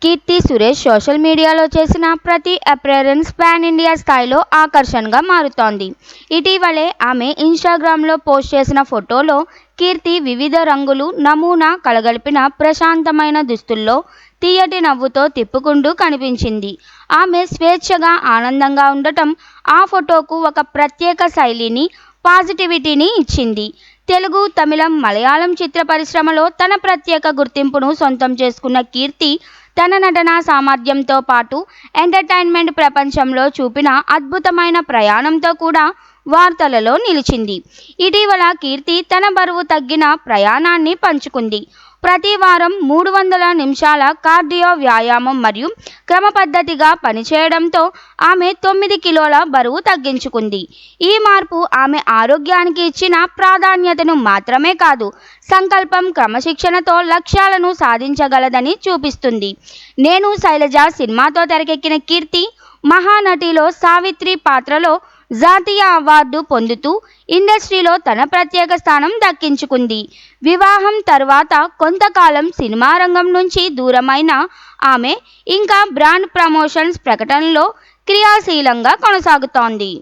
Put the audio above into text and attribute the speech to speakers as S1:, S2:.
S1: Keerthy Suresh social మీడియాలో చేసిన ప్రతి అపియరెన్స్ పాన్ ఇండియా స్థాయిలో ఆకర్షణగా మారుతోంది. ఇటీవలే ఆమె ఇన్స్టాగ్రామ్లో పోస్ట్ చేసిన ఫోటోలో కీర్తి వివిధ రంగులు నమూనా కలగలిపిన ప్రశాంతమైన దుస్తుల్లో తీయటి నవ్వుతో తిప్పుకుంటూ కనిపించింది. ఆమె స్వేచ్ఛగా ఆనందంగా ఉండటం ఆ ఫోటోకు ఒక ప్రత్యేక శైలిని, పాజిటివిటీని ఇచ్చింది. తెలుగు, తమిళం, మలయాళం చిత్ర పరిశ్రమలో తన ప్రత్యేక గుర్తింపును సొంతం చేసుకున్న కీర్తి తన నటనా సామర్థ్యంతో పాటు ఎంటర్టైన్మెంట్ ప్రపంచంలో చూపిన అద్భుతమైన ప్రయాణంతో కూడా వార్తలలో నిలిచింది. ఇటీవల కీర్తి తన బరువు తగ్గిన ప్రయాణాన్ని పంచుకుంది. ప్రతి వారం 300 నిమిషాల కార్డియో వ్యాయామం మరియు క్రమపద్ధతిగా పనిచేయడంతో ఆమె 9 కిలోల బరువు తగ్గించుకుంది. ఈ మార్పు ఆమె ఆరోగ్యానికి ఇచ్చిన ప్రాధాన్యతను మాత్రమే కాదు, సంకల్పం, క్రమశిక్షణతో లక్ష్యాలను సాధించగలదని చూపిస్తుంది. నేను శైలజ సినిమాతో తెరకెక్కిన కీర్తి మహానటిలో సావిత్రి పాత్రలో జాతీయ అవార్డు పొందుతూ ఇండస్ట్రీలో తన ప్రత్యేక స్థానం దక్కించుకుంది. వివాహం తర్వాత కొంతకాలం సినిమా రంగం నుంచి దూరమైన ఆమె ఇంకా బ్రాండ్ ప్రమోషన్స్ ప్రకటనలో క్రియాశీలంగా కొనసాగుతోంది.